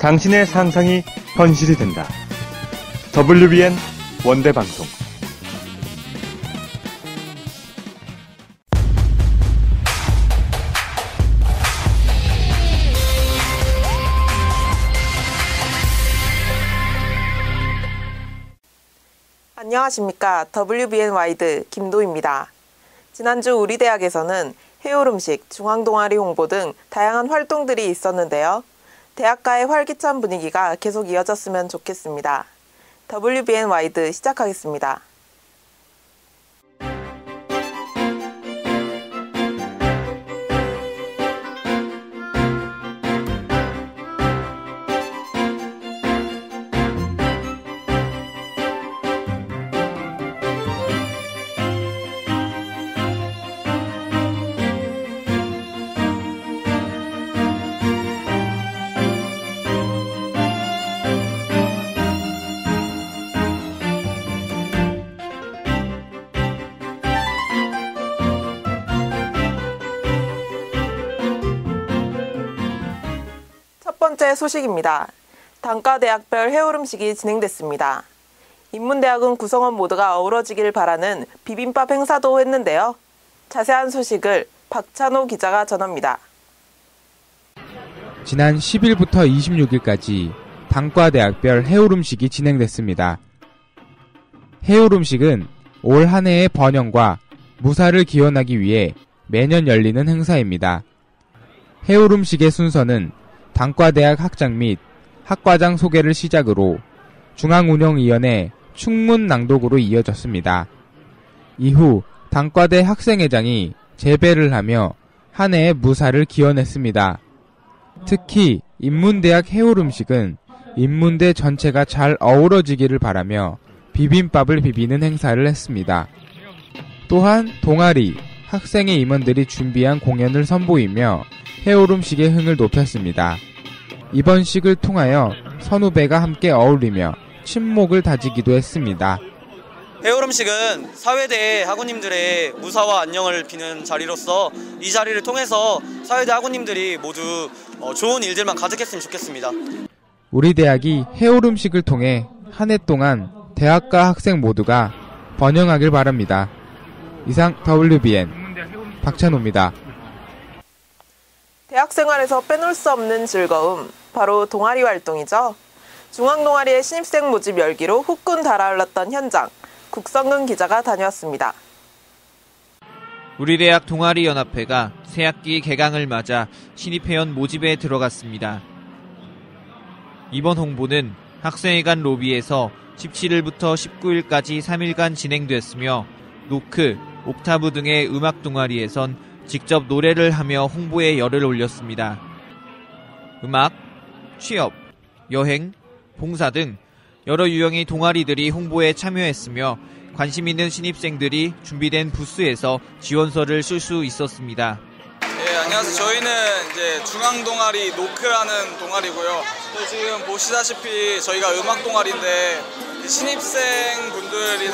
당신의 상상이 현실이 된다. WBN 원대방송. 안녕하십니까. WBN 와이드 김도희입니다. 지난주 우리 대학에서는 해올음식, 중앙동아리 홍보 등 다양한 활동들이 있었는데요. 대학가의 활기찬 분위기가 계속 이어졌으면 좋겠습니다. WBN 와이드 시작하겠습니다. 첫 번째 소식입니다. 단과대학별 해올음식이 진행됐습니다. 인문대학은 구성원 모두가 어우러지길 바라는 비빔밥 행사도 했는데요. 자세한 소식을 박찬호 기자가 전합니다. 지난 10일부터 26일까지 단과대학별 해올음식이 진행됐습니다. 해올음식은 올 한 해의 번영과 무사를 기원하기 위해 매년 열리는 행사입니다. 해올음식의 순서는 단과대학 학장 및 학과장 소개를 시작으로 중앙운영위원회 충문 낭독으로 이어졌습니다. 이후 단과대 학생회장이 재배를 하며 한 해의 무사를 기원했습니다. 특히 인문대학 해올음식은 인문대 전체가 잘 어우러지기를 바라며 비빔밥을 비비는 행사를 했습니다. 또한 동아리, 학생회 임원들이 준비한 공연을 선보이며 해올음식의 흥을 높였습니다. 이번 식을 통하여 선후배가 함께 어울리며 친목을 다지기도 했습니다. 해올음식은 사회대 학우님들의 무사와 안녕을 비는 자리로서 이 자리를 통해서 사회대 학우님들이 모두 좋은 일들만 가득했으면 좋겠습니다. 우리 대학이 해올음식을 통해 한 해 동안 대학과 학생 모두가 번영하길 바랍니다. 이상 WBN 박찬호입니다. 대학생활에서 빼놓을 수 없는 즐거움, 바로 동아리 활동이죠. 중앙동아리의 신입생 모집 열기로 후끈 달아올랐던 현장, 국성근 기자가 다녀왔습니다. 우리 대학 동아리연합회가 새학기 개강을 맞아 신입회원 모집에 들어갔습니다. 이번 홍보는 학생회관 로비에서 17일부터 19일까지 3일간 진행됐으며 노크, 옥타브 등의 음악 동아리에선 직접 노래를 하며 홍보에 열을 올렸습니다. 음악, 취업, 여행, 봉사 등 여러 유형의 동아리들이 홍보에 참여했으며 관심 있는 신입생들이 준비된 부스에서 지원서를 쓸 수 있었습니다. 네, 안녕하세요. 저희는 이제 중앙동아리 노크라는 동아리고요. 지금 보시다시피 저희가 음악 동아리인데 신입생 분들이나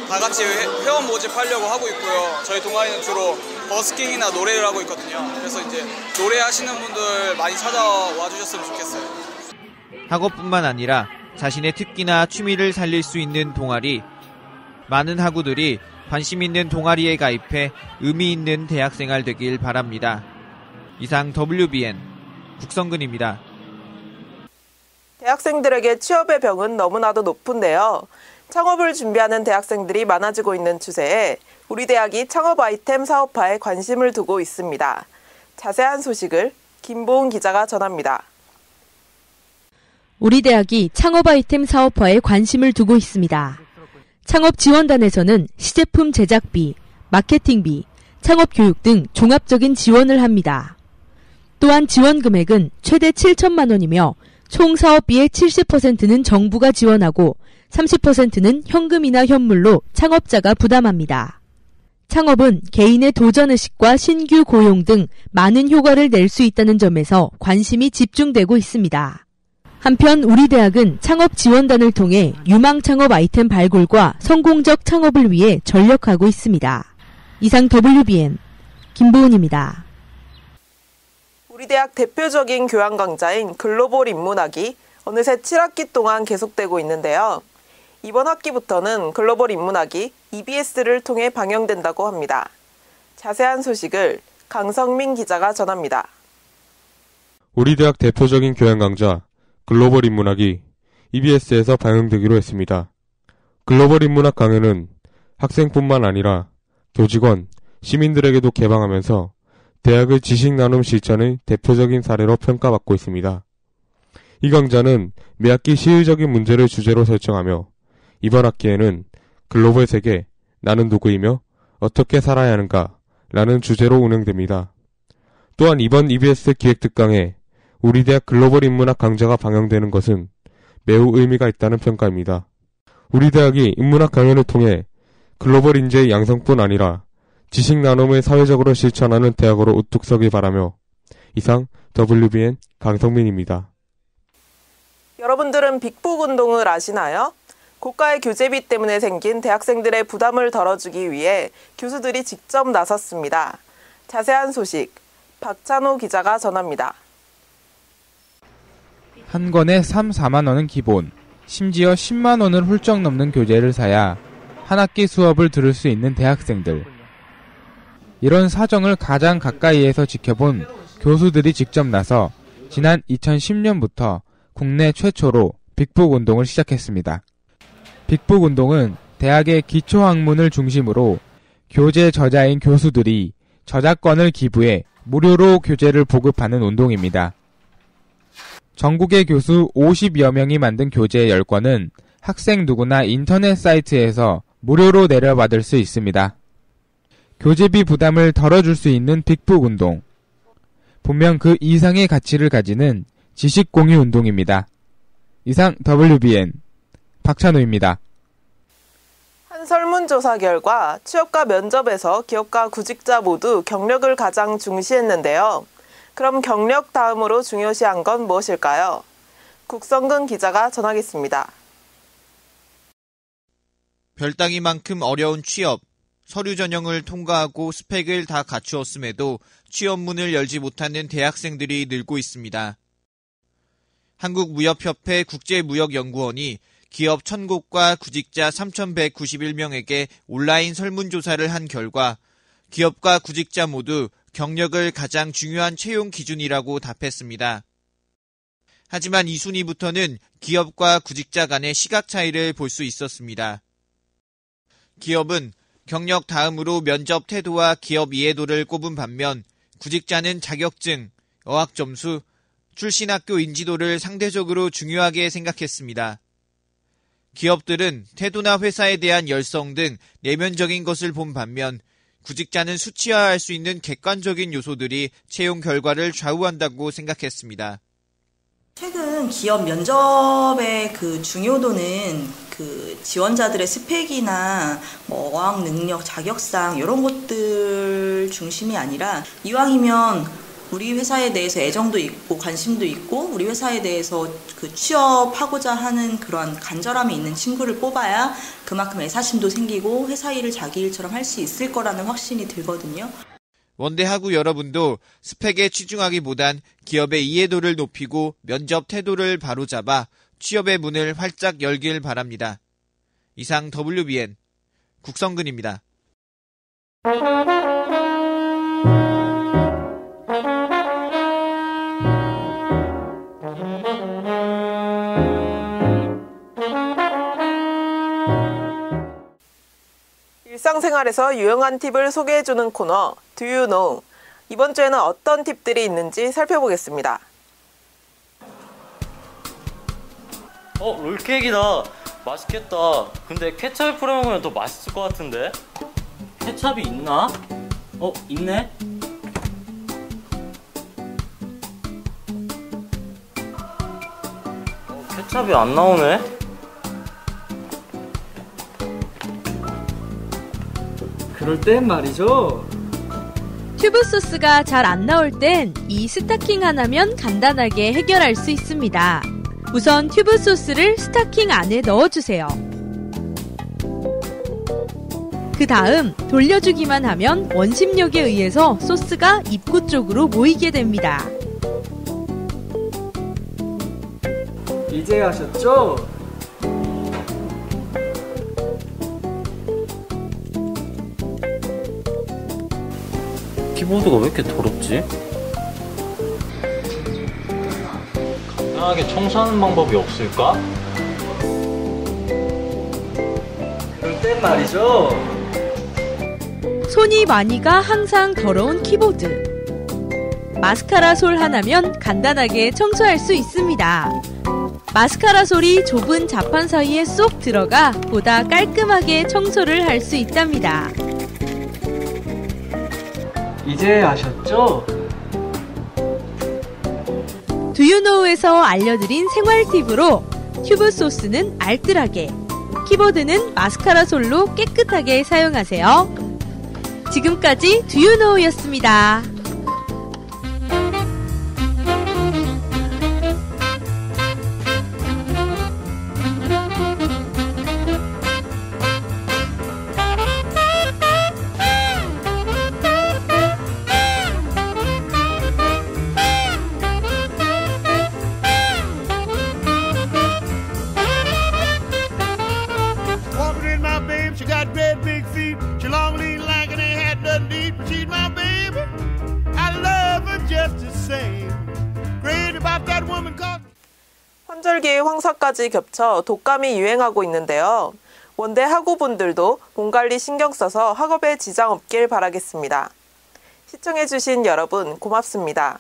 다 같이 회원 모집하려고 하고 있고요. 저희 동아리는 주로 버스킹이나 노래를 하고 있거든요. 그래서 이제 노래하시는 분들 많이 찾아와 주셨으면 좋겠어요. 학업뿐만 아니라 자신의 특기나 취미를 살릴 수 있는 동아리, 많은 학우들이 관심 있는 동아리에 가입해 의미 있는 대학생활 되길 바랍니다. 이상 WBN 국성근입니다. 대학생들에게 취업의 벽은 너무나도 높은데요. 창업을 준비하는 대학생들이 많아지고 있는 추세에 우리 대학이 창업 아이템 사업화에 관심을 두고 있습니다. 자세한 소식을 김보은 기자가 전합니다. 우리 대학이 창업 아이템 사업화에 관심을 두고 있습니다. 창업 지원단에서는 시제품 제작비, 마케팅비, 창업 교육 등 종합적인 지원을 합니다. 또한 지원 금액은 최대 7천만 원이며 총 사업비의 70%는 정부가 지원하고 30%는 현금이나 현물로 창업자가 부담합니다. 창업은 개인의 도전의식과 신규 고용 등 많은 효과를 낼 수 있다는 점에서 관심이 집중되고 있습니다. 한편 우리 대학은 창업 지원단을 통해 유망 창업 아이템 발굴과 성공적 창업을 위해 전력하고 있습니다. 이상 WBN 김보은입니다. 우리 대학 대표적인 교양 강좌인 글로벌 인문학이 어느새 7학기 동안 계속되고 있는데요. 이번 학기부터는 글로벌 인문학이 EBS를 통해 방영된다고 합니다. 자세한 소식을 강성민 기자가 전합니다. 우리 대학 대표적인 교양 강좌 글로벌 인문학이 EBS에서 방영되기로 했습니다. 글로벌 인문학 강연은 학생뿐만 아니라 교직원, 시민들에게도 개방하면서 대학의 지식 나눔 실천의 대표적인 사례로 평가받고 있습니다. 이 강좌는 매학기 시의적인 문제를 주제로 설정하며 이번 학기에는 글로벌 세계, 나는 누구이며 어떻게 살아야 하는가 라는 주제로 운영됩니다. 또한 이번 EBS 기획특강에 우리 대학 글로벌 인문학 강좌가 방영되는 것은 매우 의미가 있다는 평가입니다. 우리 대학이 인문학 강연을 통해 글로벌 인재의 양성뿐 아니라 지식 나눔을 사회적으로 실천하는 대학으로 우뚝 서길 바라며 이상 WBN 강성민입니다. 여러분들은 빅북 운동을 아시나요? 고가의 교재비 때문에 생긴 대학생들의 부담을 덜어주기 위해 교수들이 직접 나섰습니다. 자세한 소식 박찬호 기자가 전합니다. 한 권에 3, 4만 원은 기본, 심지어 10만 원을 훌쩍 넘는 교재를 사야 한 학기 수업을 들을 수 있는 대학생들. 이런 사정을 가장 가까이에서 지켜본 교수들이 직접 나서 지난 2010년부터 국내 최초로 빅북 운동을 시작했습니다. 빅북 운동은 대학의 기초학문을 중심으로 교재 저자인 교수들이 저작권을 기부해 무료로 교재를 보급하는 운동입니다. 전국의 교수 50여 명이 만든 교재 10권은 학생 누구나 인터넷 사이트에서 무료로 내려받을 수 있습니다. 교재비 부담을 덜어줄 수 있는 빅북 운동. 분명 그 이상의 가치를 가지는 지식 공유 운동입니다. 이상 WBN 박찬호입니다. 한 설문조사 결과 취업과 면접에서 기업과 구직자 모두 경력을 가장 중시했는데요. 그럼 경력 다음으로 중요시한 건 무엇일까요? 국성근 기자가 전하겠습니다. 별따기만큼 어려운 취업, 서류 전형을 통과하고 스펙을 다 갖추었음에도 취업문을 열지 못하는 대학생들이 늘고 있습니다. 한국무협협회 국제무역연구원이 기업 1000곳과 구직자 3191명에게 온라인 설문조사를 한 결과 기업과 구직자 모두 경력을 가장 중요한 채용 기준이라고 답했습니다. 하지만 이 순위부터는 기업과 구직자 간의 시각 차이를 볼 수 있었습니다. 기업은 경력 다음으로 면접 태도와 기업 이해도를 꼽은 반면 구직자는 자격증, 어학점수, 출신 학교 인지도를 상대적으로 중요하게 생각했습니다. 기업들은 태도나 회사에 대한 열성 등 내면적인 것을 본 반면 구직자는 수치화할 수 있는 객관적인 요소들이 채용 결과를 좌우한다고 생각했습니다. 최근 기업 면접의 그 중요도는 그 지원자들의 스펙이나 어학 능력, 자격상 이런 것들 중심이 아니라 이왕이면 우리 회사에 대해서 애정도 있고 관심도 있고 우리 회사에 대해서 그 취업하고자 하는 그런 간절함이 있는 친구를 뽑아야 그만큼 애사심도 생기고 회사 일을 자기 일처럼 할 수 있을 거라는 확신이 들거든요. 원대하고 여러분도 스펙에 치중하기보단 기업의 이해도를 높이고 면접 태도를 바로잡아 취업의 문을 활짝 열길 바랍니다. 이상 WBN 국성근입니다. 일상생활에서 유용한 팁을 소개해주는 코너 Do You Know? 이번 주에는 어떤 팁들이 있는지 살펴보겠습니다. 롤케이크다. 맛있겠다. 근데 케첩을 뿌려 먹으면 더 맛있을 것 같은데? 케첩이 있나? 있네? 케첩이 안 나오네? 그럴 땐 말이죠. 튜브 소스가 잘 안 나올 땐 이 스타킹 하나면 간단하게 해결할 수 있습니다. 우선 튜브 소스를 스타킹 안에 넣어주세요. 그 다음 돌려주기만 하면 원심력에 의해서 소스가 입구 쪽으로 모이게 됩니다. 이제 하셨죠? 키보드가 왜 이렇게 더럽지? 간단하게 청소하는 방법이 없을까? 그럴 땐 말이죠. 손이 많이 가 항상 더러운 키보드. 마스카라 솔 하나면 간단하게 청소할 수 있습니다. 마스카라 솔이 좁은 자판 사이에 쏙 들어가 보다 깔끔하게 청소를 할 수 있답니다. 이제 아셨죠? 두유노우에서 알려드린 생활 팁으로 튜브 소스는 알뜰하게, 키보드는 마스카라 솔로 깨끗하게 사용하세요. 지금까지 두유노우였습니다. She got great big feet. She long lean like and ain't had nothing to eat, but she's my baby. I love her just the same. Great about that woman called. 환절기에 황사까지 겹쳐 독감이 유행하고 있는데요. 원대 학우분들도 몸 관리 신경 써서 학업에 지장 없길 바라겠습니다. 시청해주신 여러분 고맙습니다.